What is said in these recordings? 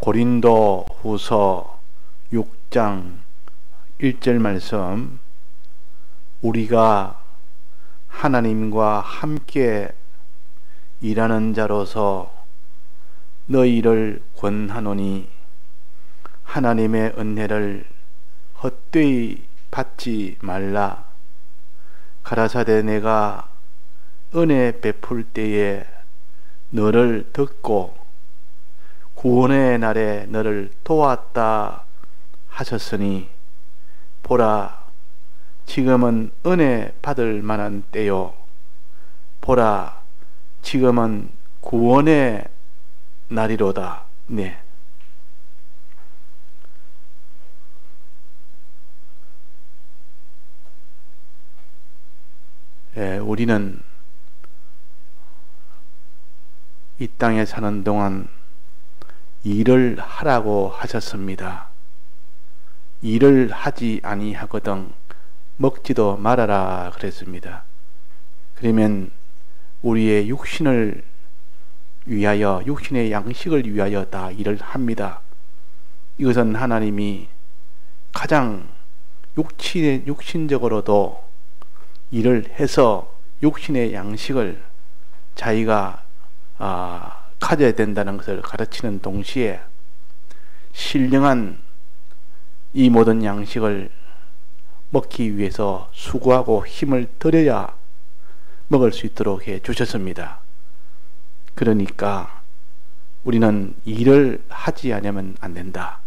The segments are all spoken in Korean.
고린도 후서 6장 1절 말씀, 우리가 하나님과 함께 일하는 자로서 너희를 권하노니 하나님의 은혜를 헛되이 받지 말라. 가라사대 내가 은혜 베풀 때에 너를 듣고 구원의 날에 너를 도왔다 하셨으니 보라, 지금은 은혜 받을 만한 때요. 보라, 지금은 구원의 날이로다. 네. 우리는 이 땅에 사는 동안 일을 하라고 하셨습니다. 일을 하지 아니하거든 먹지도 말아라 그랬습니다. 그러면 우리의 육신을 위하여, 육신의 양식을 위하여 다 일을 합니다. 이것은 하나님이 가장 육신적으로도 일을 해서 육신의 양식을 자기가 가져야 된다는 것을 가르치는 동시에 신령한 이 모든 양식을 먹기 위해서 수고하고 힘을 들여야 먹을 수 있도록 해 주셨습니다. 그러니까 우리는 일을 하지 않으면 안 된다.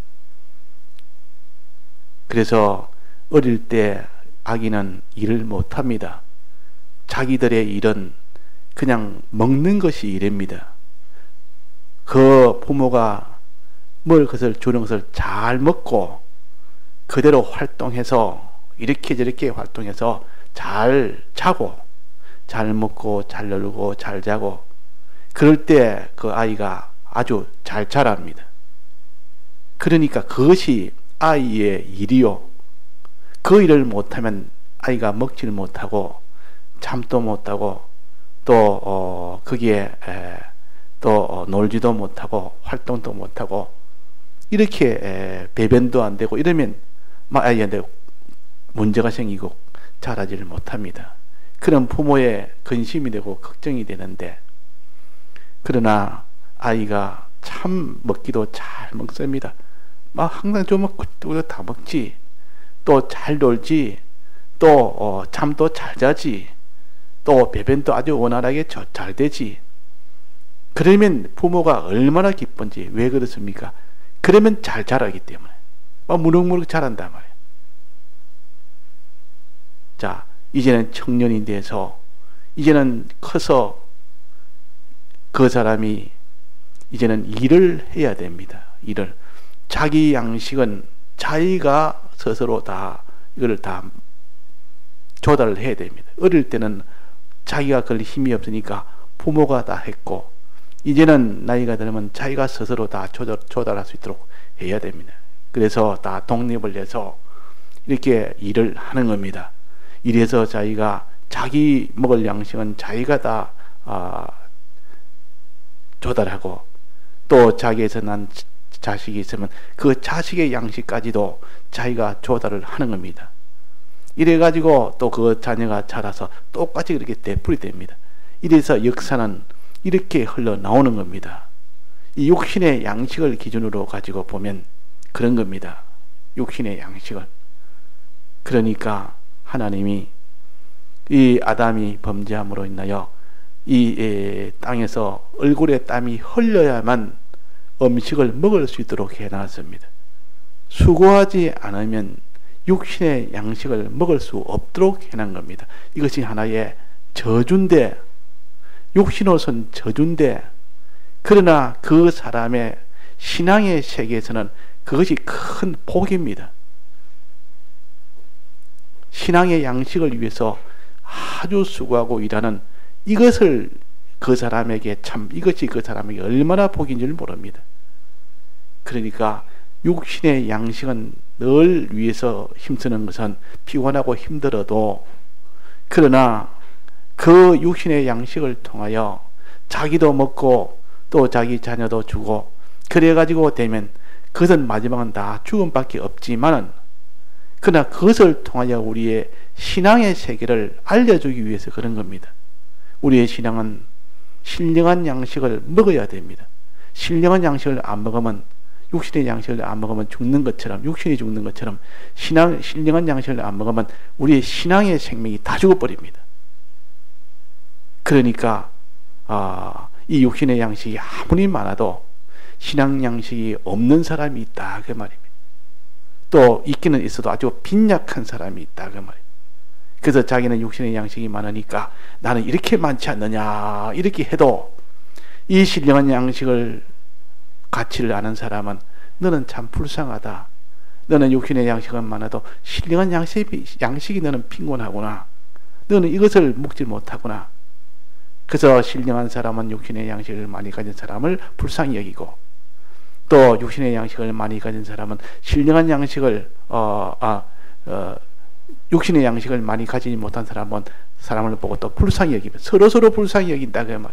그래서 어릴 때 아기는 일을 못합니다. 자기들의 일은 그냥 먹는 것이 일입니다. 그 부모가 뭘 것을 주는 것을 잘 먹고 그대로 활동해서 이렇게 저렇게 활동해서 잘 자고 잘 먹고 잘 놀고 잘 자고 그럴 때 그 아이가 아주 잘 자랍니다. 그러니까 그것이 아이의 일이요. 그 일을 못하면 아이가 먹지를 못하고 잠도 못하고 또 거기에 또 놀지도 못하고 활동도 못하고 이렇게 배변도 안 되고 이러면 아이한테 문제가 생기고 자라지를 못합니다. 그런 부모의 근심이 되고 걱정이 되는데, 그러나 아이가 참 먹기도 잘 먹습니다. 막 항상 좀 먹고 또 다 먹지, 또 잘 놀지, 또 잠도 잘 자지, 또 배변도 아주 원활하게 잘 되지. 그러면 부모가 얼마나 기쁜지. 왜 그렇습니까? 그러면 잘 자라기 때문에 막 무럭무럭 자란단 말이에요. 자, 이제는 청년이 돼서 이제는 커서 그 사람이 이제는 일을 해야 됩니다. 일을. 자기 양식은 자기가 스스로 다 이걸 다 조달을 해야 됩니다. 어릴 때는 자기가 그럴 힘이 없으니까 부모가 다 했고, 이제는 나이가 들면 자기가 스스로 다 조달할 수 있도록 해야 됩니다. 그래서 다 독립을 해서 이렇게 일을 하는 겁니다. 이래서 자기가 자기 먹을 양식은 자기가 다 조달하고, 또 자기에서 난 자식이 있으면 그 자식의 양식까지도 자기가 조달을 하는 겁니다. 이래가지고 또 그 자녀가 자라서 똑같이 그렇게 되풀이 됩니다. 이래서 역사는 이렇게 흘러나오는 겁니다. 이 육신의 양식을 기준으로 가지고 보면 그런 겁니다. 육신의 양식을. 그러니까 하나님이 이 아담이 범죄함으로 인하여 이 땅에서 얼굴에 땀이 흘려야만 음식을 먹을 수 있도록 해놨습니다. 수고하지 않으면 육신의 양식을 먹을 수 없도록 해놓은 겁니다. 이것이 하나의 저주인데, 육신으로서는 저주인데, 그러나 그 사람의 신앙의 세계에서는 그것이 큰 복입니다. 신앙의 양식을 위해서 아주 수고하고 일하는 이것을 그 사람에게 이것이 그 사람에게 얼마나 복인지를 모릅니다. 그러니까 육신의 양식은 늘 위해서 힘쓰는 것은 피곤하고 힘들어도, 그러나 그 육신의 양식을 통하여 자기도 먹고 또 자기 자녀도 주고 그래가지고 되면 그것은 마지막은 다 죽음밖에 없지만은, 그러나 그것을 통하여 우리의 신앙의 세계를 알려주기 위해서 그런 겁니다. 우리의 신앙은 신령한 양식을 먹어야 됩니다. 신령한 양식을 안 먹으면, 육신의 양식을 안 먹으면 죽는 것처럼, 육신이 죽는 것처럼 신령한 양식을 안 먹으면 우리의 신앙의 생명이 다 죽어버립니다. 그러니까 이 육신의 양식이 아무리 많아도 신앙 양식이 없는 사람이 있다 그 말입니다. 또 있기는 있어도 아주 빈약한 사람이 있다 그 말입니다. 그래서 자기는 육신의 양식이 많으니까 나는 이렇게 많지 않느냐 이렇게 해도, 이 신령한 양식을 가치를 아는 사람은 너는 참 불쌍하다. 너는 육신의 양식은 많아도 신령한 양식이 너는 빈곤하구나. 너는 이것을 먹지 못하구나. 그래서 신령한 사람은 육신의 양식을 많이 가진 사람을 불쌍히 여기고, 또 육신의 양식을 많이 가진 사람은 신령한 양식을 육신의 양식을 많이 가지지 못한 사람을 보고 또 불쌍히 여기면 서로 불쌍히 여긴다 그 말.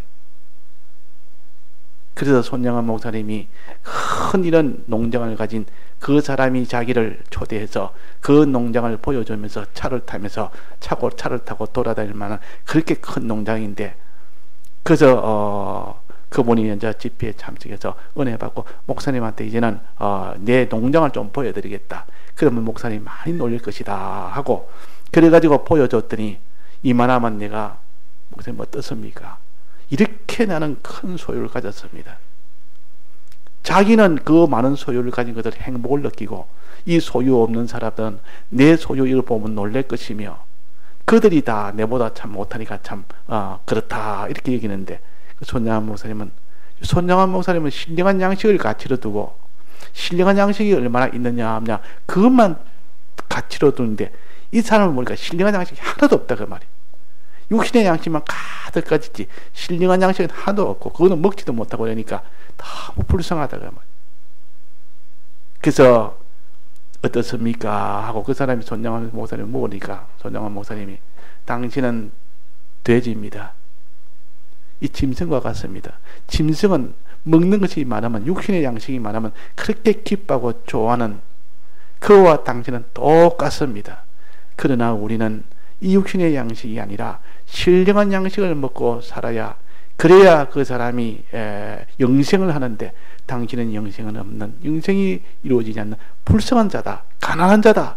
그래서 손영한 목사님이 큰 이런 농장을 가진 그 사람이 자기를 초대해서 그 농장을 보여주면서 차를 타고 돌아다닐 만한 그렇게 큰 농장인데, 그래서 그분이 이제 집회에 참석해서 은혜 받고, 목사님한테 이제는 내 농장을 좀 보여드리겠다. 그러면 목사님 많이 놀릴 것이다 하고, 그래가지고 보여줬더니, 이만하면 내가 목사님 어떻습니까? 이렇게 나는 큰 소유를 가졌습니다. 자기는 그 많은 소유를 가진 것을 행복을 느끼고, 이 소유 없는 사람들은 내 소유 이걸 보면 놀랄 것이며, 그들이 다 내보다 참 못하니까 참 그렇다 이렇게 얘기하는데, 손영한 목사님은 신령한 양식을 가치로 두고, 신령한 양식이 얼마나 있느냐 없냐 그것만 가치로 두는데, 이 사람을 보니까 신령한 양식이 하나도 없다 그 말이에요. 육신의 양식만 가득 가지지 신령한 양식은 하나도 없고, 그거는 먹지도 못하고 그러니까 너무 불쌍하다 그 말이에요. 그래서 어떻습니까 하고 그 사람이 손영한 목사님을 물으니까, 손영한 목사님이 당신은 돼지입니다. 이 짐승과 같습니다. 짐승은 먹는 것이 많으면, 육신의 양식이 많으면 그렇게 기뻐하고 좋아하는 그와 당신은 똑같습니다. 그러나 우리는 이 육신의 양식이 아니라 신령한 양식을 먹고 살아야, 그래야 그 사람이 영생을 하는데, 당신은 영생은 없는, 영생이 이루어지지 않는 불쌍한 자다, 가난한 자다.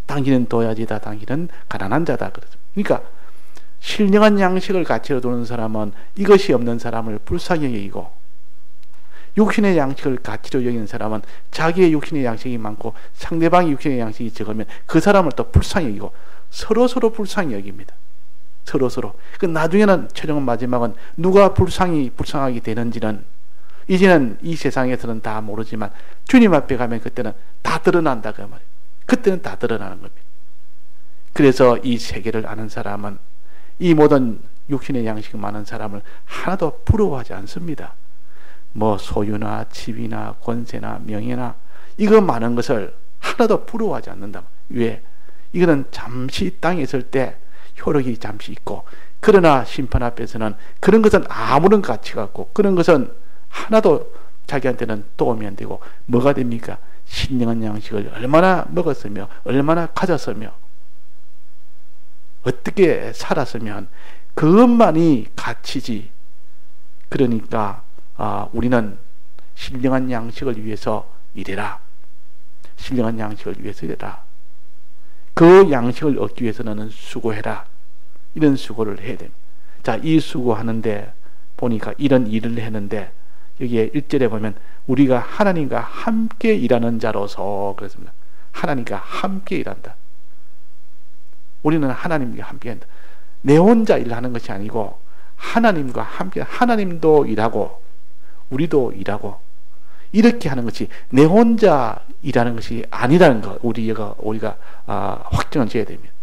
당신은 도야지다, 당신은 가난한 자다. 그러니까 신령한 양식을 가치로 두는 사람은 이것이 없는 사람을 불쌍히 여기고, 육신의 양식을 가치로 여기는 사람은 자기의 육신의 양식이 많고 상대방의 육신의 양식이 적으면 그 사람을 또 불쌍히 여기고, 서로 불쌍히 여깁니다. 서로. 그 나중에는 최종 마지막은 누가 불쌍하게 되는지는 이제는 이 세상에서는 다 모르지만, 주님 앞에 가면 그때는 다 드러난다 그 말이에요. 그때는 다 드러나는 겁니다. 그래서 이 세계를 아는 사람은 이 모든 육신의 양식이 많은 사람을 하나도 부러워하지 않습니다. 뭐 소유나 집이나 권세나 명예나 이거 많은 것을 하나도 부러워하지 않는다. 왜? 이거는 잠시 땅에 있을 때 효력이 잠시 있고, 그러나 심판 앞에서는 그런 것은 아무런 가치가 없고, 그런 것은 하나도 자기한테는 도움이 안 되고, 뭐가 됩니까? 신령한 양식을 얼마나 먹었으며 얼마나 가졌으며 어떻게 살았으면 그것만이 가치지. 그러니까 우리는 신령한 양식을 위해서 일해라. 신령한 양식을 위해서 일해라. 그 양식을 얻기 위해서 너는 수고해라. 이런 수고를 해야 됩니다. 자, 이 수고하는데 보니까 이런 일을 했는데, 여기에 1절에 보면 우리가 하나님과 함께 일하는 자로서 그랬습니다. 하나님과 함께 일한다. 우리는 하나님과 함께 한다. 내 혼자 일하는 것이 아니고 하나님과 함께, 하나님도 일하고 우리도 일하고 이렇게 하는 것이 내 혼자 일하는 것이 아니라는 거 우리가 확정을 지어야 됩니다.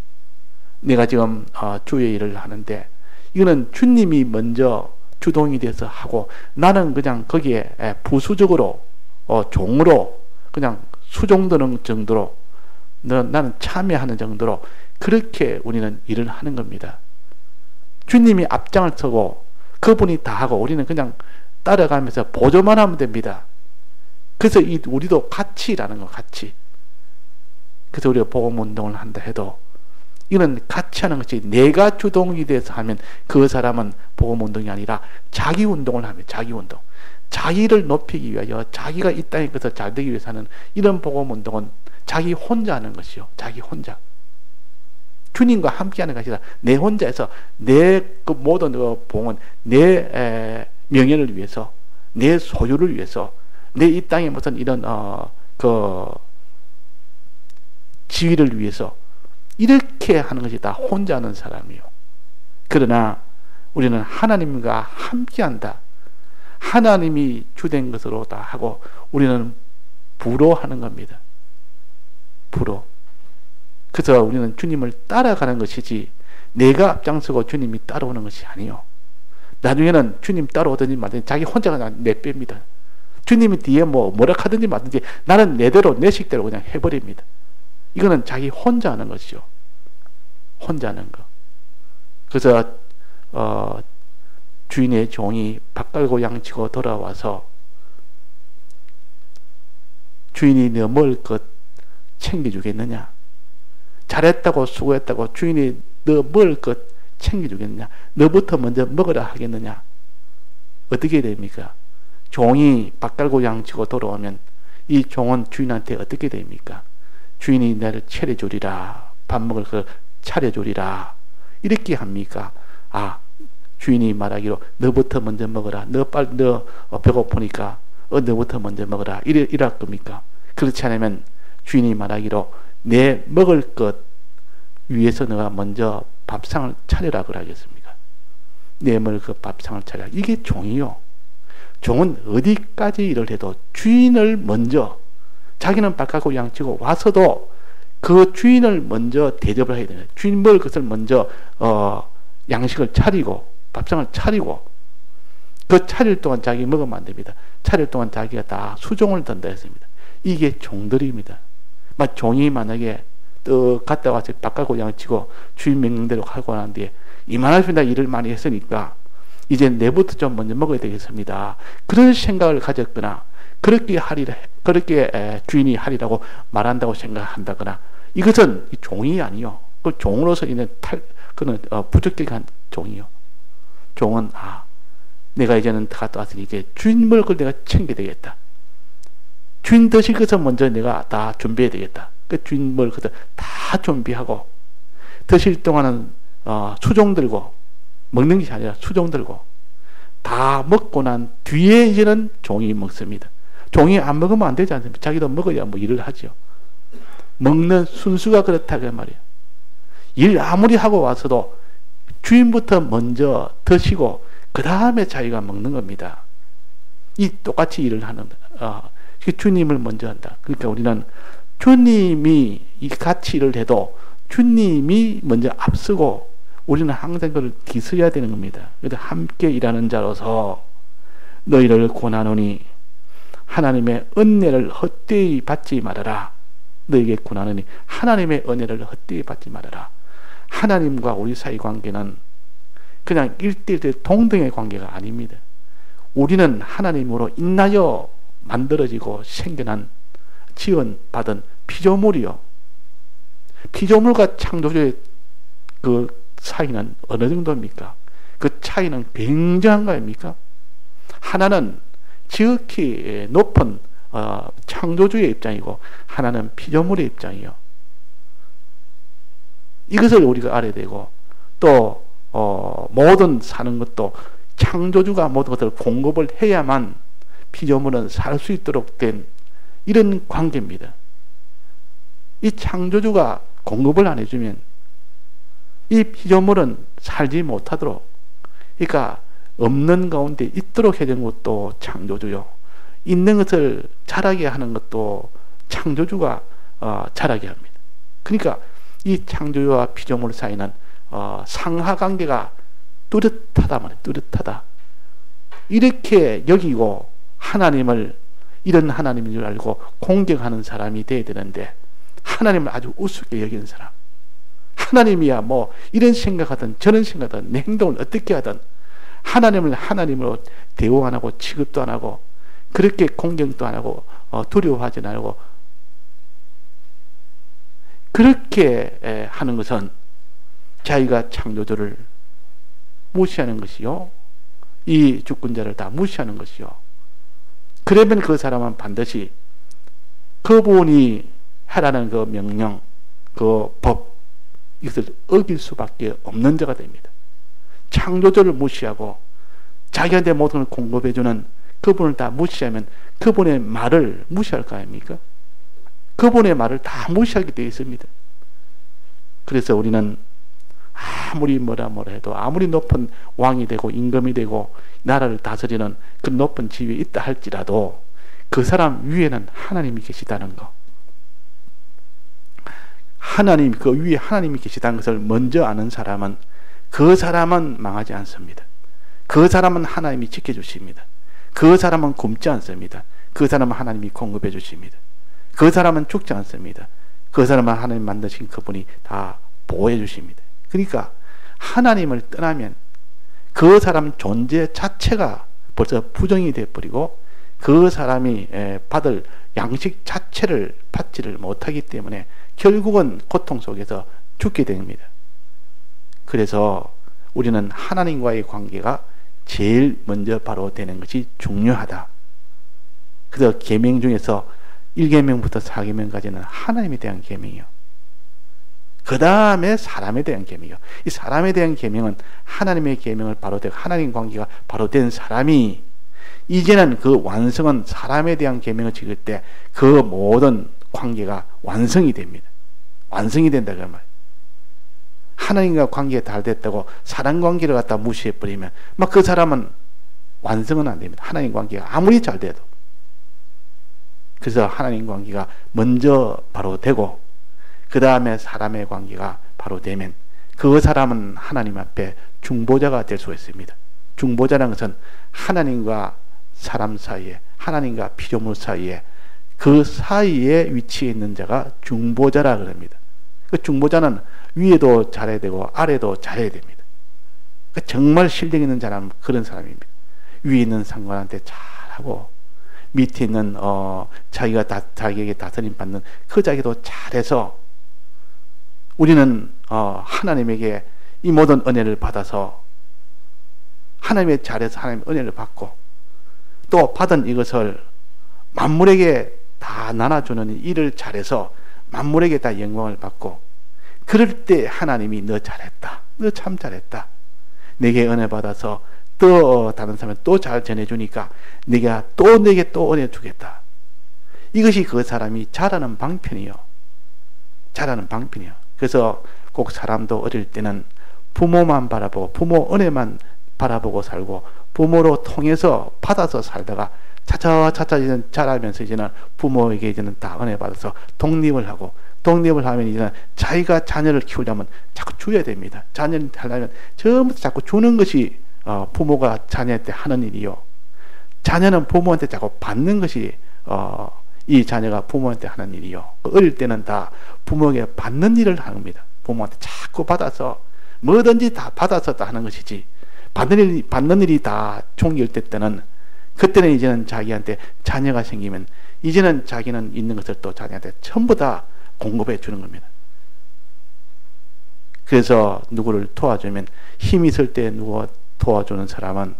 내가 지금 주의 일을 하는데 이거는 주님이 먼저 주동이 돼서 하고, 나는 그냥 거기에 부수적으로 종으로 그냥 수종드는 정도로 나는 참여하는 정도로 그렇게 우리는 일을 하는 겁니다. 주님이 앞장을 서고 그분이 다 하고 우리는 그냥 따라가면서 보조만 하면 됩니다. 그래서 우리도 같이라는 거, 같이. 그래서 우리가 복음운동을 한다 해도 이는 같이 하는 것이 내가 주동이 돼서 하면 그 사람은 복음운동이 아니라 자기운동을 하면 자기운동. 자기를 높이기 위하여 자기가 이 땅에 가서 잘 되기 위해서 하는 이런 복음운동은 자기 혼자 하는 것이요. 자기 혼자. 주님과 함께 하는 것이다. 내 혼자 해서 내 그 모든 봉은 내 명예를 위해서, 내 소유를 위해서, 내 이 땅에 무슨 이런 그 지위를 위해서 이렇게 하는 것이 다 혼자 하는 사람이요. 그러나 우리는 하나님과 함께 한다. 하나님이 주된 것으로 다 하고 우리는 부로 하는 겁니다. 부로. 그래서 우리는 주님을 따라가는 것이지 내가 앞장서고 주님이 따라오는 것이 아니요. 나중에는 주님 따라오든지 말든지 자기 혼자가 내뺍니다. 주님이 뒤에 뭐라 하든지 말든지 나는 내대로 내 식대로 그냥 해버립니다. 이거는 자기 혼자 하는 것이죠. 혼자 하는 거. 그래서 주인의 종이 밥 깔고 양치고 돌아와서 주인이 너 먹을 것 챙겨주겠느냐? 잘했다고 수고했다고 주인이 너 먹을 것 챙겨주겠느냐? 너부터 먼저 먹으라 하겠느냐? 어떻게 됩니까? 종이 밥 깔고 양치고 돌아오면 이 종은 주인한테 어떻게 됩니까? 주인이 나를 차려주리라, 밥 먹을 걸 차려주리라, 이렇게 합니까? 아, 주인이 말하기로 너부터 먼저 먹어라, 너 배고프니까 너부터 먼저 먹어라, 이럴 겁니까? 그렇지 않으면 주인이 말하기로 내 먹을 것 위해서 너가 먼저 밥상을 차려라 그러겠습니까? 내 먹을 것 밥상을 차려라. 이게 종이요. 종은 어디까지 일을 해도 주인을 먼저, 자기는 밥 갖고 양치고 와서도 그 주인을 먼저 대접을 해야 돼요. 주인 먹을 것을 먼저 양식을 차리고 밥상을 차리고, 그 차릴 동안 자기 먹으면 안 됩니다. 차릴 동안 자기가 다 수종을 던다 했습니다. 이게 종들입니다. 종이 만약에 갔다 와서 밥 갖고 양치고 주인 명령대로 하고 난 뒤에 이만하십니다. 일을 많이 했으니까 이제 내부터 좀 먼저 먹어야 되겠습니다. 그런 생각을 가졌거나 그렇게 주인이 하리라고 말한다고 생각한다거나, 이것은 종이 아니요. 그 종으로서 있는 그는 부적격한 종이요. 종은 내가 이제는 갔다 왔으니 이제 주인 먹을 걸 내가 챙겨야 되겠다. 주인 드실 것을 먼저 내가 다 준비해야 되겠다. 그 주인 먹을 것을 다 준비하고 드실 동안은 수종 들고, 먹는 것이 아니라 수종 들고 다 먹고 난 뒤에 이제는 종이 먹습니다. 종이 안 먹으면 안 되지 않습니까? 자기도 먹어야 일을 하죠. 먹는 순수가 그렇다 그 말이에요. 일 아무리 하고 와서도 주인부터 먼저 드시고 그 다음에 자기가 먹는 겁니다. 이 똑같이 일을 하는 주님을 먼저 한다. 그러니까 우리는 주님이 이 같이 일을 해도 주님이 먼저 앞서고 우리는 항상 그걸 뒤서야 되는 겁니다. 그래서 함께 일하는 자로서 너희를 권하노니 하나님의 은혜를 헛되이 받지 말아라. 너에게 권하노니 하나님의 은혜를 헛되이 받지 말아라. 하나님과 우리 사이 관계는 그냥 1대1 동등의 관계가 아닙니다. 우리는 하나님으로 인하여 만들어지고 생겨난 지원받은 피조물이요. 피조물과 창조주의 그 사이는 어느 정도입니까? 그 차이는 굉장한 거 아닙니까? 하나는 지극히 높은 창조주의 입장이고 하나는 피조물의 입장이요. 이것을 우리가 알아야 되고, 또 모든 사는 것도 창조주가 모든 것을 공급을 해야만 피조물은 살 수 있도록 된 이런 관계입니다. 이 창조주가 공급을 안 해주면 이 피조물은 살지 못하도록, 그러니까 없는 가운데 있도록 해준 것도 창조주요, 있는 것을 자라게 하는 것도 창조주가 자라게 합니다. 그러니까 이 창조주와 피조물 사이는 상하관계가 뚜렷하다 말이에요. 뚜렷하다. 이렇게 여기고 하나님을 이런 하나님인 줄 알고 공경하는 사람이 돼야 되는데, 하나님을 아주 우습게 여기는 사람, 하나님이야 이런 생각하든 저런 생각하든 내 행동을 어떻게 하든 하나님을 하나님으로 대우 안 하고 취급도 안 하고 그렇게 공경도 안 하고 두려워하지 않고 그렇게 하는 것은 자기가 창조주를 무시하는 것이요, 이 주권자를 다 무시하는 것이요. 그러면 그 사람은 반드시 그분이 하라는 그 명령, 그 법, 이것을 어길 수밖에 없는 자가 됩니다. 창조주를 무시하고 자기한테 모든 걸 공급해주는 그분을 다 무시하면 그분의 말을 무시할 거 아닙니까? 그분의 말을 다 무시하게 되어 있습니다. 그래서 우리는 아무리 뭐라 해도 아무리 높은 왕이 되고 임금이 되고 나라를 다스리는 그 높은 지위에 있다 할지라도 그 사람 위에는 하나님이 계시다는 거, 하나님, 그 위에 하나님이 계시다는 것을 먼저 아는 사람은 그 사람은 망하지 않습니다. 그 사람은 하나님이 지켜주십니다. 그 사람은 굶지 않습니다. 그 사람은 하나님이 공급해 주십니다. 그 사람은 죽지 않습니다. 그 사람은 하나님 만드신 그분이 다 보호해 주십니다. 그러니까 하나님을 떠나면 그 사람 존재 자체가 벌써 부정이 되어버리고 그 사람이 받을 양식 자체를 받지를 못하기 때문에 결국은 고통 속에서 죽게 됩니다. 그래서 우리는 하나님과의 관계가 제일 먼저 바로 되는 것이 중요하다. 그래서 계명 중에서 1계명부터 4계명까지는 하나님에 대한 계명이요, 그 다음에 사람에 대한 계명이요. 이 사람에 대한 계명은 하나님의 계명을 바로 되고 하나님 관계가 바로 된 사람이 이제는 그 완성은 사람에 대한 계명을 지킬 때 그 모든 관계가 완성이 됩니다. 완성이 된다 그 말. 하나님과 관계가 잘 됐다고 사람 관계를 갖다 무시해버리면 막 그 사람은 완성은 안 됩니다. 하나님 관계가 아무리 잘 돼도. 그래서 하나님 관계가 먼저 바로 되고 그 다음에 사람의 관계가 바로 되면 그 사람은 하나님 앞에 중보자가 될 수 있습니다. 중보자라는 것은 하나님과 사람 사이에, 하나님과 피조물 사이에, 그 사이에 위치해 있는 자가 중보자라 그럽니다. 그 중보자는 위에도 잘해야 되고 아래도 잘해야 됩니다. 정말 실력 있는 사람은 그런 사람입니다. 위에 있는 상관한테 잘하고 밑에 있는 자기에게 다스림 받는 그 자기도 잘해서 우리는 하나님에게 이 모든 은혜를 받아서 하나님의 잘해서 하나님의 은혜를 받고 또 받은 이것을 만물에게 다 나눠주는 일을 잘해서 만물에게 다 영광을 받고 그럴 때 하나님이 너 잘했다, 너 참 잘했다, 내게 은혜 받아서 또 다른 사람은 또 잘 전해주니까 내가 또 내게 또 은혜 주겠다. 이것이 그 사람이 잘하는 방편이요, 잘하는 방편이요. 그래서 꼭 사람도 어릴 때는 부모만 바라보고 부모 은혜만 바라보고 살고 부모로 통해서 받아서 살다가 차차차차 이제는 자라면서 이제는 부모에게 이제는 다 은혜 받아서 독립을 하고 독립을 하면 이제는 자기가 자녀를 키우려면 자꾸 줘야 됩니다. 자녀를 하려면 처음부터 자꾸 주는 것이 부모가 자녀한테 하는 일이요. 자녀는 부모한테 자꾸 받는 것이 이 자녀가 부모한테 하는 일이요. 어릴 때는 다 부모에게 받는 일을 하는 겁니다. 부모한테 자꾸 받아서 뭐든지 다 받아서 다 하는 것이지 받는 일이 다 종결될 때는 그때는 이제는 자기한테 자녀가 생기면 이제는 자기는 있는 것을 또 자녀한테 전부 다 공급해 주는 겁니다. 그래서 누구를 도와주면 힘이 있을 때 누구 도와주는 사람은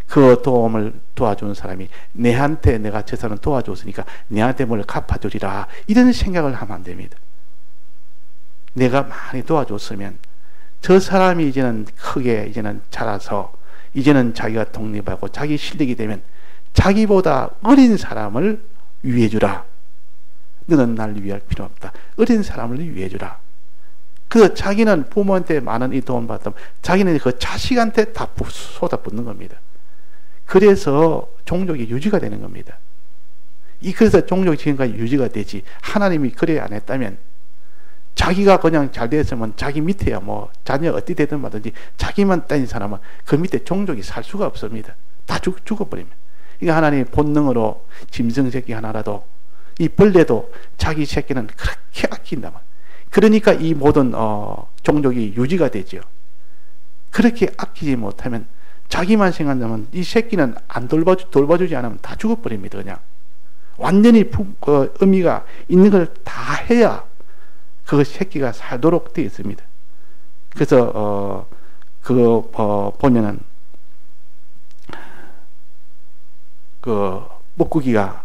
그 도움을 도와주는 사람이 내한테 내가 저 사람 도와줬으니까 내한테 뭘 갚아주리라 이런 생각을 하면 안 됩니다. 내가 많이 도와줬으면 저 사람이 이제는 크게 이제는 자라서 이제는 자기가 독립하고 자기 실력이 되면 자기보다 어린 사람을 위해주라. 너는 날 위할 필요 없다. 어린 사람을 위해주라. 그 자기는 부모한테 많은 이 도움 받으면 자기는 그 자식한테 다 쏟아붓는 겁니다. 그래서 종족이 유지가 되는 겁니다. 그래서 종족이 지금까지 유지가 되지 하나님이 그래 안 했다면 자기가 그냥 잘 됐으면 자기 밑에야 뭐 자녀 어떻게 되든 말든지 자기만 따진 사람은 그 밑에 종족이 살 수가 없습니다. 다 죽어버립니다. 그러니까 하나님이 본능으로 짐승 새끼 하나라도 이 벌레도 자기 새끼는 그렇게 아낀단 말이에요. 그러니까 이 모든 종족이 유지가 되죠. 그렇게 아끼지 못하면 자기만 생각하면 이 새끼는 안 돌봐주지 않으면 다 죽어버립니다. 그냥 완전히 의미가 있는 걸 다 해야 그 새끼가 살도록 되어 있습니다. 그래서 보면은 그 뻐꾸기가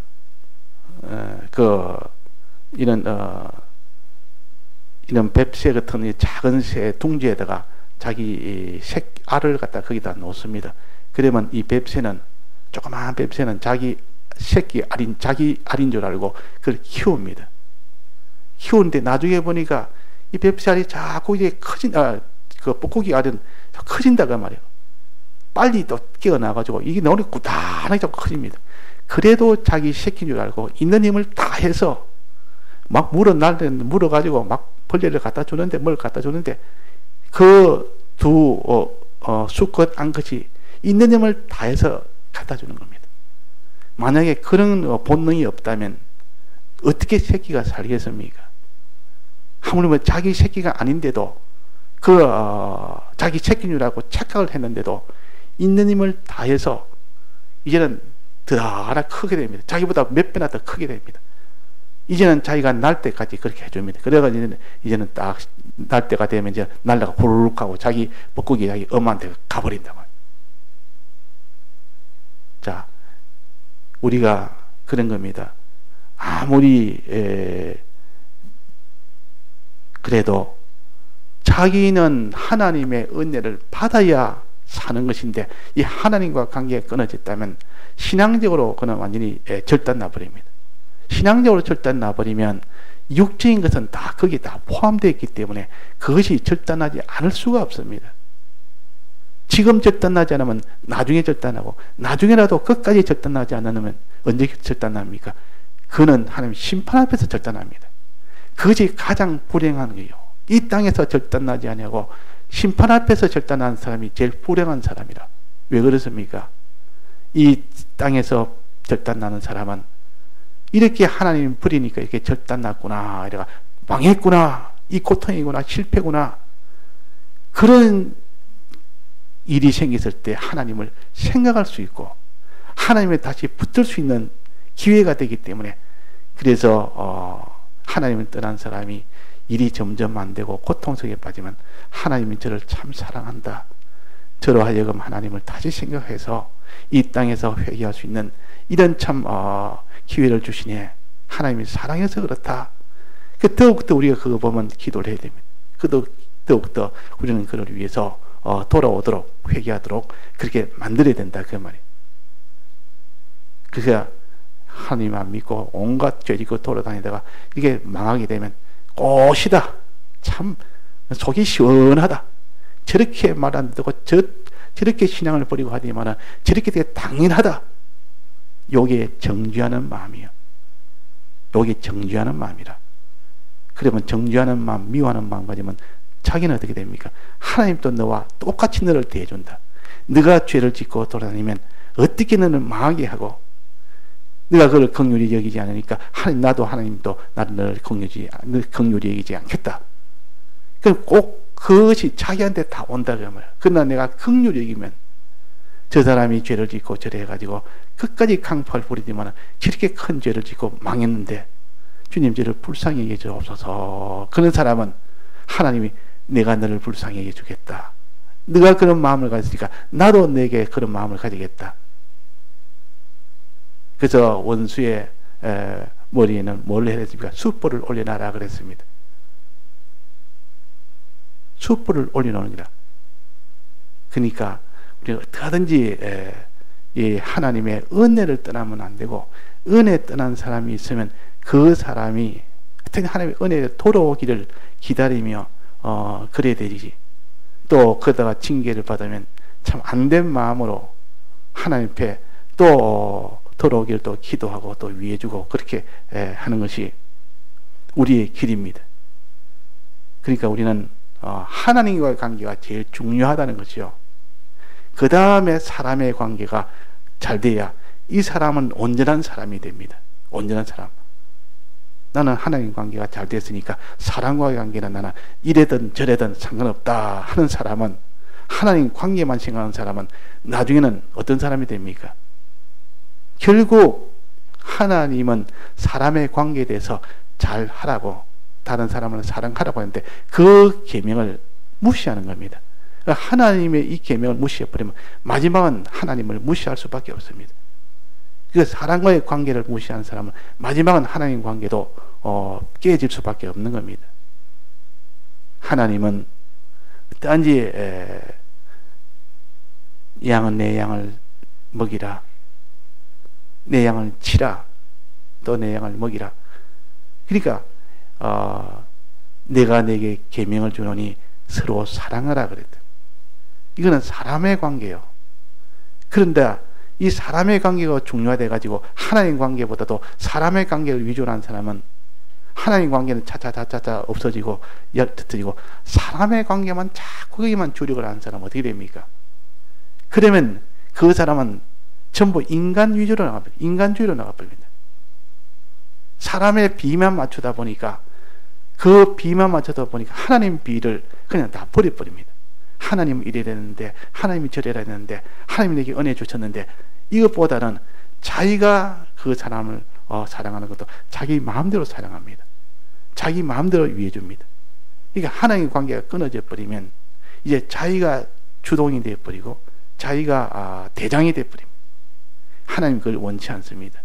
이런 뱁새 같은 작은 새 둥지에다가 자기 알을 갖다 거기다 놓습니다. 그러면 이 뱁새는, 조그마한 뱁새는 자기 알인 줄 알고 그걸 키웁니다. 키우는데 나중에 보니까 이 뱁새 알이 자꾸 이제 그 뻐꾸기 알은 커진다고 말이에요. 빨리 또 깨어나가지고 이게 너무 꾸단하게 자꾸 커집니다. 그래도 자기 새끼인 줄 알고 있는 힘을 다 해서 막 물어가지고 막 벌레를 갖다 주는데, 뭘 갖다 주는데, 그 두 수컷 암컷이 있는 힘을 다해서 갖다 주는 겁니다. 만약에 그런 본능이 없다면 어떻게 새끼가 살겠습니까? 하물며 자기 새끼가 아닌데도 자기 새끼인 줄 알고 착각을 했는데도 있는 힘을 다해서 이제는 더 하나 크게 됩니다. 자기보다 몇 배나 더 크게 됩니다. 이제는 자기가 날 때까지 그렇게 해줍니다. 그래가지고 이제는 딱 날 때가 되면 이제 날다가 후루룩 하고 자기 뻐꾸기 자기 엄마한테 가버린다고. 자, 우리가 그런 겁니다. 아무리 그래도 자기는 하나님의 은혜를 받아야 사는 것인데, 이 하나님과 관계가 끊어졌다면 신앙적으로 그는 완전히 절단 나버립니다. 신앙적으로 절단 나버리면 육적인 것은 다 거기에 다 포함되어 있기 때문에 그것이 절단하지 않을 수가 없습니다. 지금 절단하지 않으면 나중에 절단하고, 나중에라도 끝까지 절단하지 않으면 언제 절단합니까? 그는 하나님 심판 앞에서 절단합니다. 그것이 가장 불행한 거예요. 이 땅에서 절단하지 않냐고 심판 앞에서 절단하는 사람이 제일 불행한 사람이라. 왜 그렇습니까? 이 땅에서 절단나는 사람은 이렇게 하나님 버리니까 이렇게 절단났구나, 이래가 망했구나, 이 고통이구나, 실패구나, 그런 일이 생겼을 때 하나님을 생각할 수 있고 하나님에 다시 붙들 수 있는 기회가 되기 때문에, 그래서 하나님을 떠난 사람이 일이 점점 안 되고 고통 속에 빠지면 하나님이 저를 참 사랑한다, 저로 하여금 하나님을 다시 생각해서 이 땅에서 회개할 수 있는 이런 참 기회를 주시네, 하나님이 사랑해서 그렇다. 더욱더 우리가 그거 보면 기도를 해야 됩니다. 더욱더 우리는 그를 위해서 돌아오도록, 회개하도록 그렇게 만들어야 된다, 그 말이에요. 그래서 하나님 안 믿고 온갖 죄 짓고 돌아다니다가 이게 망하게 되면 꽃이다, 참 속이 시원하다, 저렇게 말 안 듣고 저렇게 신앙을 버리고 하더니만 저렇게 되게 당연하다, 요게 정죄하는 마음이에요. 요게 정죄하는 마음이라. 그러면 정죄하는 마음, 미워하는 마음 가지면 자기는 어떻게 됩니까? 하나님도 너와 똑같이 너를 대해준다. 네가 죄를 짓고 돌아다니면 어떻게 너를 망하게 하고, 네가 그걸 긍휼히 여기지 않으니까 나도 하나님도 나를 긍휼히 여기지 않겠다. 그럼 꼭 그것이 자기한테 다 온다 그 말이야. 그러나 내가 긍휼히 여기면 저 사람이 죄를 짓고 저래 해가지고 끝까지 강포를 부리지만 저렇게 큰 죄를 짓고 망했는데 주님 저를 불쌍히 여겨 주옵소서. 그런 사람은 하나님이 내가 너를 불쌍히 여겨 주겠다, 네가 그런 마음을 가졌으니까 나도 내게 그런 마음을 가지겠다. 그래서 원수의 머리에는 뭘 해야 됩니까? 숯불을 올려놔라 그랬습니다. 숯불을 올려놓으니라. 그러니까 우리가 어떻게 하든지 이 하나님의 은혜를 떠나면 안 되고, 은혜 떠난 사람이 있으면 그 사람이 하여튼 하나님의 은혜에 돌아오기를 기다리며 그래야 되지. 또 그러다가 징계를 받으면 참 안된 마음으로 하나님 앞에 또 돌아오기를 또 기도하고 또 위해주고 그렇게 하는 것이 우리의 길입니다. 그러니까 우리는 하나님과의 관계가 제일 중요하다는 것이요. 그 다음에 사람의 관계가 잘 돼야 이 사람은 온전한 사람이 됩니다. 온전한 사람. 나는 하나님 관계가 잘 됐으니까 사람과의 관계는 나는 이래든 저래든 상관없다 하는 사람은 하나님 관계만 생각하는 사람은 나중에는 어떤 사람이 됩니까? 결국 하나님은 사람의 관계에 대해서 잘 하라고, 다른 사람을 사랑하라고 하는데 그 계명을 무시하는 겁니다. 하나님의 이 계명을 무시해버리면 마지막은 하나님을 무시할 수밖에 없습니다. 그 사람과의 관계를 무시하는 사람은 마지막은 하나님 관계도 깨질 수밖에 없는 겁니다. 하나님은 단지 양은 내 양을 먹이라, 내 양을 치라, 또 내 양을 먹이라. 그러니까 내가 내게 계명을 주노니 서로 사랑하라 그랬다. 이거는 사람의 관계예요. 그런데 이 사람의 관계가 중요하돼 가지고 하나님 관계보다도 사람의 관계를 위주로 한 사람은 하나님 관계는 차차차차 없어지고 옅어지고 사람의 관계만 자꾸 거기만 주력을 하는 사람은 어떻게 됩니까? 그러면 그 사람은 전부 인간 위주로 나갑니다. 인간주의로 나가버립니다. 사람의 비만 맞추다 보니까 그 비만 맞추다 보니까 하나님 비를 그냥 다 버려버립니다. 하나님은 이래야 되는데, 하나님이 저래야 되는데, 하나님이 내게 은혜 주셨는데, 이것보다는 자기가 그 사람을 사랑하는 것도 자기 마음대로 사랑합니다. 자기 마음대로 위해줍니다. 그러니까 하나님의 관계가 끊어져 버리면 이제 자기가 주동이 되어버리고 자기가 대장이 되어버립니다. 하나님 그걸 원치 않습니다.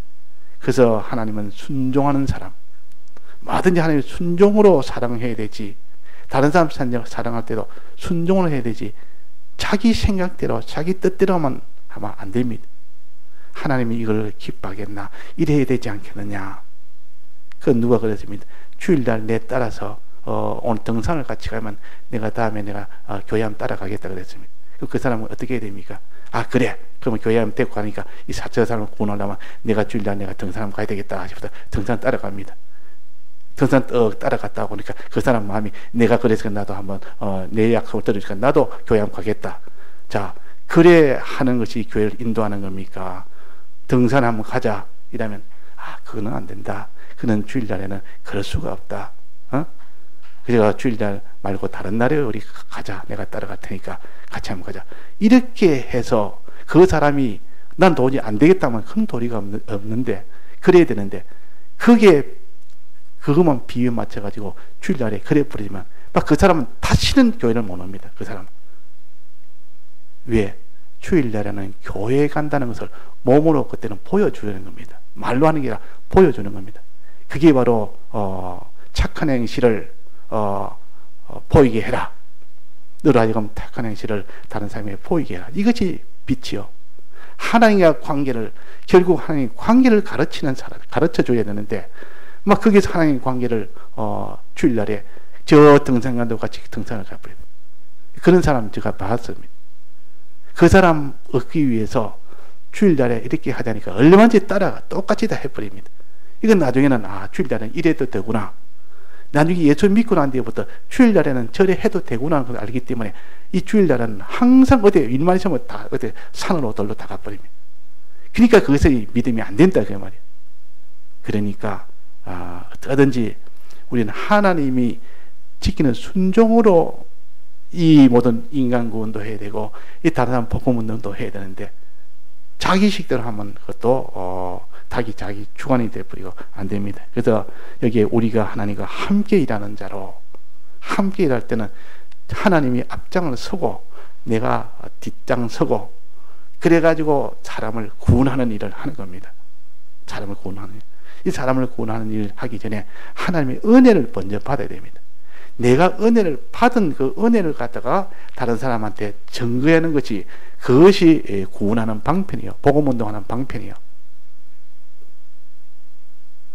그래서 하나님은 순종하는 사람, 뭐든지 하나님을 순종으로 사랑해야 되지, 다른 사람 사랑할 때도 순종을 해야 되지, 자기 생각대로 자기 뜻대로만 하면 안 됩니다. 하나님이 이걸 기뻐하겠나, 이래야 되지 않겠느냐. 그건 누가 그랬습니다. 주일날 내 따라서 오늘 등산을 같이 가면 내가 다음에 내가 교회 한번 따라가겠다 그랬습니다. 그 사람은 어떻게 해야 됩니까? 아 그래, 그러면 교회 한번 데리고 가니까 이 저 사람을 구원하려면 내가 주일날 내가 등산 한번 가야 되겠다 싶어서 등산 따라갑니다. 등산 따라갔다 보니까 그 사람 마음이 내가 그래서 나도 한번 내 약속을 들으니까 나도 교회 한번 가겠다. 자, 그래 하는 것이 교회를 인도하는 겁니까? 등산 한번 가자 이러면 그거는 안 된다. 그는 주일날에는 그럴 수가 없다. 그래서 주일날 말고 다른 날에 우리 가자. 내가 따라갈 테니까 같이 한번 가자. 이렇게 해서 그 사람이 난 도저히 안 되겠다면 큰 도리가 없는데 그래야 되는데 그것만 비유 맞춰가지고 주일날에 그래 버리지만 막 그 사람은 다시는 교회를 못 옵니다. 그 사람은. 왜? 주일날에는 교회에 간다는 것을 몸으로 그때는 보여주는 겁니다. 말로 하는 게 아니라 보여주는 겁니다. 그게 바로 착한 행실을 보이게 해라. 너로 하여금 착한 행실을 다른 사람에게 보이게 해라. 이것이 빛이요. 하나님과 관계를, 결국 하나님 관계를 가르치는 사람, 가르쳐 줘야 되는데 막 거기서 하나님 관계를 주일날에 저 등산가도 같이 등산을 가버립니다. 그런 사람 제가 봤습니다. 그 사람 얻기 위해서 주일날에 이렇게 하자니까 얼마든지 따라가 똑같이 다 해버립니다. 이건 나중에는 주일날에는 이래도 되구나. 나중에 예수 믿고 난 뒤부터 주일날에는 저래 해도 되구나 하는 걸 알기 때문에 이 주일날은 항상 어디 일만 있으면 다 어디 산으로 돌로 다 가버립니다. 그러니까 거기서 믿음이 안 된다 그 말이에요. 그러니까 어떠든지 우리는 하나님이 지키는 순종으로 이 모든 인간 구원도 해야 되고 이 다른 사람 복음 운동도 해야 되는데 자기 식대로 하면 그것도 자기 주관이 되어버리고 안 됩니다. 그래서 여기에 우리가 하나님과 함께 일하는 자로, 함께 일할 때는 하나님이 앞장을 서고 내가 뒷장 서고 그래가지고 사람을 구원하는 일을 하는 겁니다. 사람을 구원하는 일. 이 사람을 구원하는 일을 하기 전에 하나님의 은혜를 먼저 받아야 됩니다. 내가 은혜를 받은 그 은혜를 갖다가 다른 사람한테 증거하는 것이, 그것이 구원하는 방편이요. 복음운동하는 방편이요.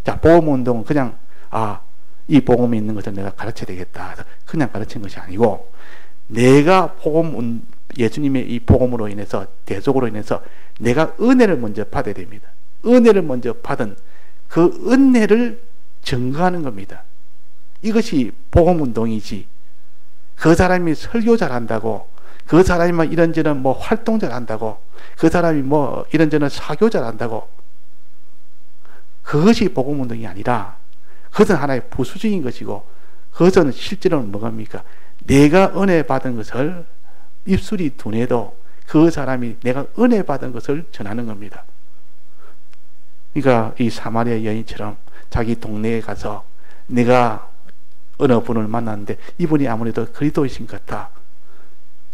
자, 복음운동은 그냥 이 복음이 있는 것을 내가 가르쳐야 되겠다 그냥 가르치는 것이 아니고, 내가 예수님의 이 복음으로 인해서, 대속으로 인해서 내가 은혜를 먼저 받아야 됩니다. 은혜를 먼저 받은 그 은혜를 증거하는 겁니다. 이것이 복음운동이지, 그 사람이 설교 잘한다고, 그 사람이 막 이런저런 뭐 활동 잘한다고, 그 사람이 뭐 이런저런 사교 잘한다고, 그것이 복음운동이 아니라 그것은 하나의 부수적인 것이고, 그것은 실제로는 뭐입니까? 내가 은혜 받은 것을 입술이 둔해도 그 사람이 내가 은혜 받은 것을 전하는 겁니다. 그러니까 이 사마리아 여인처럼 자기 동네에 가서 내가 어느 분을 만났는데 이분이 아무래도 그리스도이신 것 같다.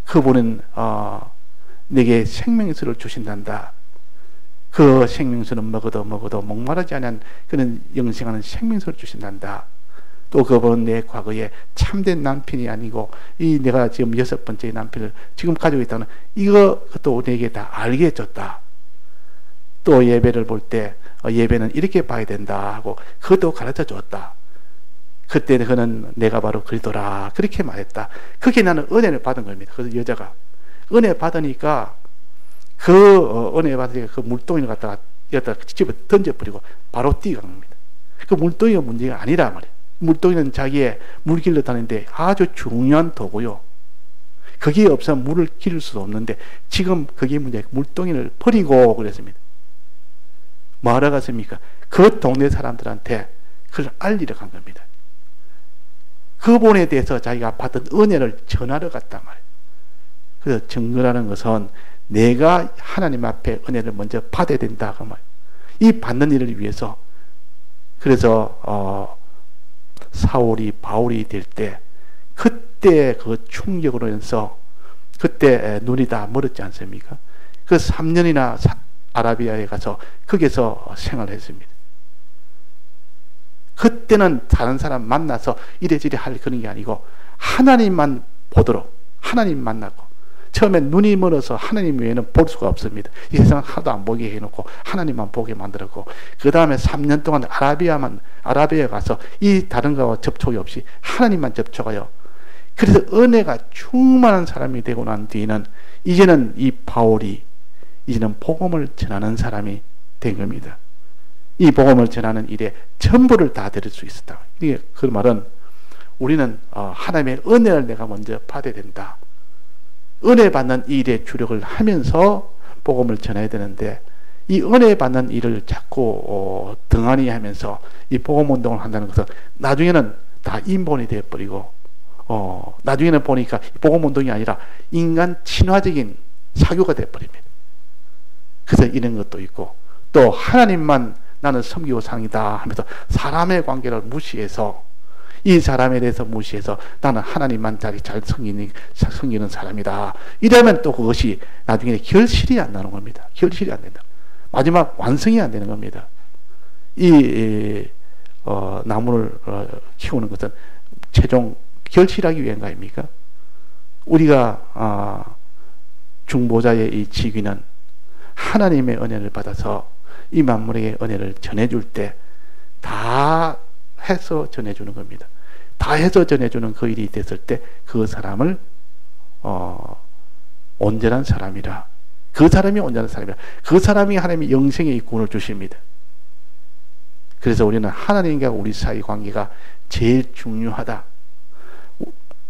그분은 내게 생명수를 주신단다. 그 생명수는 먹어도 목마르지 않은 그런 영생하는 생명수를 주신단다. 또 그분은 내 과거에 참된 남편이 아니고 이 내가 지금 6번째 남편을 지금 가지고 있다는 이것도 내게 다 알게 해줬다. 또 예배를 볼 때 예배는 이렇게 봐야 된다 하고 그것도 가르쳐 줬다. 그때 그는 내가 바로 그리스도라 그렇게 말했다. 그게 나는 은혜를 받은 겁니다. 그래서 여자가 은혜 받으니까 은혜 받으니까 그 물동이를 갖다가 여기다 집에 던져버리고 바로 뛰어간 겁니다. 그 물동이가 문제가 아니라 말이에요. 물동이는 자기의 물길로 다니는데 아주 중요한 도구요. 거기에 없으면 물을 기를 수도 없는데 지금 그게 문제예요. 물동이를 버리고 그랬습니다. 뭐 하러 갔습니까? 그 동네 사람들한테 그걸 알리러 간 겁니다. 그분에 대해서 자기가 받은 은혜를 전하러 갔단 말이에요. 그래서 증거라는 것은 내가 하나님 앞에 은혜를 먼저 받아야 된다 그 말이에요. 이 받는 일을 위해서 그래서 사울이 바울이 될 때 그때 그 충격으로 인해서 그때 눈이 다 멀었지 않습니까? 그 3년이나 아라비아에 가서 거기서 생활했습니다. 그때는 다른 사람 만나서 이래저래 할 그런 게 아니고 하나님만 보도록 하나님 만나고 처음엔 눈이 멀어서 하나님 외에는 볼 수가 없습니다. 이 세상은 하나도 안 보게 해놓고 하나님만 보게 만들었고 그 다음에 3년 동안 아라비아에 가서 이 다른 거와 접촉이 없이 하나님만 접촉하여 그래서 은혜가 충만한 사람이 되고 난 뒤에는 이제는 이 바울이 이제는 복음을 전하는 사람이 된 겁니다. 이 복음을 전하는 일에 전부를 다 드릴 수 있었다. 이게 그 말은 우리는 하나님의 은혜를 내가 먼저 받아야 된다. 은혜 받는 일에 주력을 하면서 복음을 전해야 되는데 이 은혜 받는 일을 자꾸 등한히 하면서 이 복음 운동을 한다는 것은 나중에는 다 인본이 되어버리고 나중에는 보니까 복음 운동이 아니라 인간 친화적인 사교가 되어버립니다. 그래서 이런 것도 있고 또 하나님만 나는 섬기고 상이다 하면서 사람의 관계를 무시해서 이 사람에 대해서 무시해서 나는 하나님만 잘 섬기는 사람이다. 이러면 또 그것이 나중에 결실이 안 나는 겁니다. 결실이 안 된다. 마지막 완성이 안 되는 겁니다. 이 나무를 키우는 것은 최종 결실하기 위한 거 아닙니까? 우리가 중보자의 이 직위는 하나님의 은혜를 받아서 이 만물의 은혜를 전해줄 때 다 해서 전해주는 겁니다. 다 해서 전해주는 그 일이 됐을 때 그 사람을 온전한 사람이라 그 사람이 온전한 사람이라 그 사람이 하나님의 영생의 구원을 주십니다. 그래서 우리는 하나님과 우리 사이 관계가 제일 중요하다.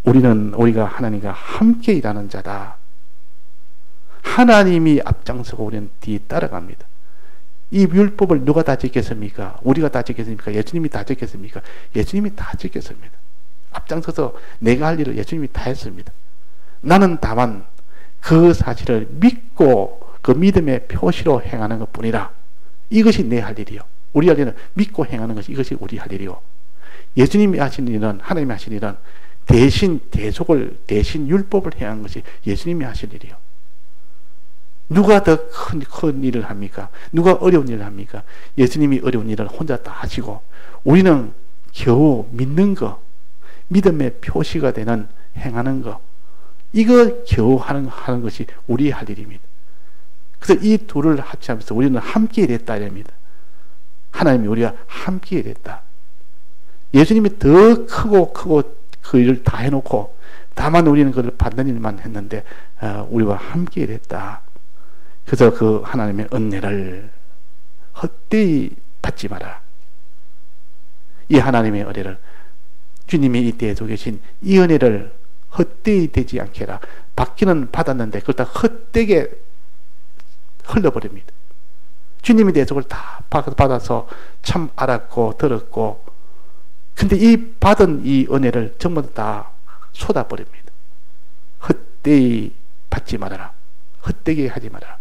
우리가 하나님과 함께 일하는 자다. 하나님이 앞장서고 우리는 뒤에 따라갑니다. 이 율법을 누가 다 지켰습니까? 우리가 다 지켰습니까? 예수님이 다 지켰습니까? 예수님이 다 지켰습니다. 앞장서서 내가 할 일을 예수님이 다 했습니다. 나는 다만 그 사실을 믿고 그 믿음의 표시로 행하는 것 뿐이라 이것이 내 할 일이요. 우리 할 일은 믿고 행하는 것이 이것이 우리 할 일이요. 예수님이 하신 일은 하나님이 하신 일은 대신 율법을 행하는 것이 예수님이 하실 일이요. 누가 더 큰 일을 합니까? 누가 어려운 일을 합니까? 예수님이 어려운 일을 혼자 다 하시고 우리는 겨우 믿는 거, 믿음의 표시가 되는 행하는 거 이거 겨우 하는 것이 우리 할 일입니다. 그래서 이 둘을 합치하면서 우리는 함께 일했다 이랍니다. 하나님이 우리가 함께 일했다. 예수님이 더 크고 그 일을 다 해놓고 다만 우리는 그걸 받는 일만 했는데 우리와 함께 일했다. 그래서 그 하나님의 은혜를 헛되이 받지 마라. 이 하나님의 은혜를 주님이 이때에 서 계신 이 은혜를 헛되이 되지 않게 해라. 받기는 받았는데 그걸 다 헛되게 흘러버립니다. 주님이 대속을 다 받아서 참 알았고 들었고 근데 이 받은 이 은혜를 전부 다 쏟아버립니다. 헛되이 받지 말아라. 헛되게 하지 말아라.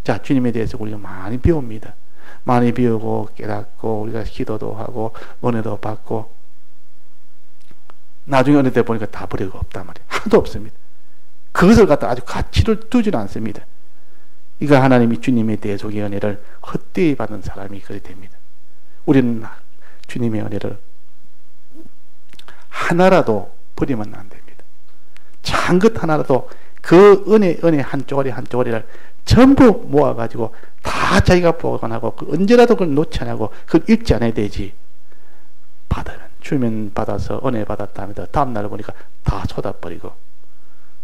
자, 주님에 대해서 우리가 많이 배웁니다. 많이 배우고 깨닫고 우리가 기도도 하고 은혜도 받고 나중에 어느 때 보니까 다 버리고 없단 말이에요. 하나도 없습니다. 그것을 갖다 아주 가치를 두지는 않습니다. 이거 하나님이 주님의 대속의 은혜를 헛되이 받는 사람이 그리 됩니다. 우리는 주님의 은혜를 하나라도 버리면 안 됩니다. 작은 것 하나라도 그 은혜 한 쪼가리 한 쪼가리를 전부 모아가지고 다 자기가 보관하고 언제라도 그걸 놓지 않고 그걸 읽지 않아야 되지. 주면 받아서 은혜 받았다 하면서 다음날 보니까 다 쏟아버리고,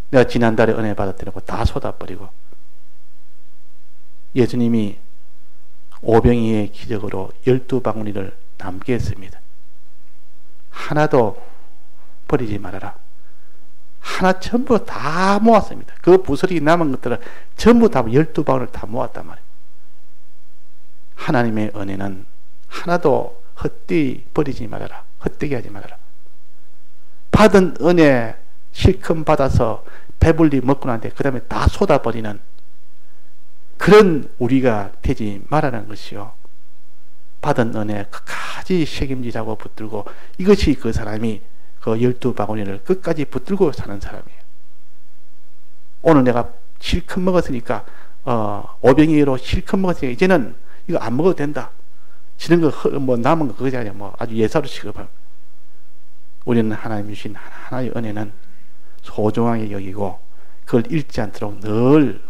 내가 지난달에 은혜 받았다고 다 쏟아버리고, 예수님이 오병이의 기적으로 12바구니를 남게 했습니다. 하나도 버리지 말아라. 하나 전부 다 모았습니다. 그 부스러기 남은 것들을 전부 다 12바구니를 다 모았단 말이에요. 하나님의 은혜는 하나도 헛되이 버리지 말아라. 헛되게 하지 말아라. 받은 은혜 실컷 받아서 배불리 먹고 난데 그 다음에 다 쏟아버리는 그런 우리가 되지 말라는 것이요. 받은 은혜 끝까지 책임지자고 붙들고, 이것이 그 사람이 그 12바구니를 끝까지 붙들고 사는 사람이에요. 오늘 내가 실컷 먹었으니까 오병이로 실컷 먹었으니까 이제는 이거 안 먹어도 된다. 지는 거 뭐 남은 거 그거지 아니야. 뭐 아주 예사로 취급하고. 우리는 하나님 주신 하나의 은혜는 소중하게 여기고 그걸 잃지 않도록 늘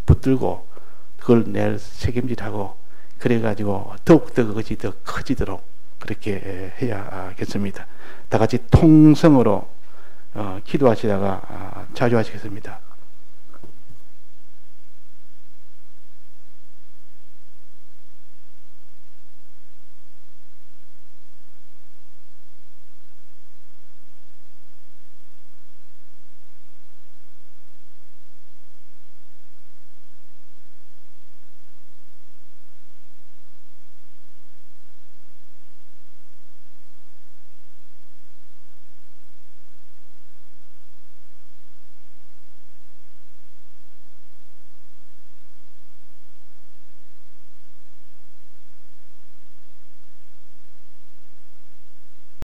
붙들고 그걸 낼 책임질하고, 그래가지고 더욱더 그것이 더 커지도록 그렇게 해야겠습니다. 다 같이 통성으로 기도하시다가 자주 하시겠습니다.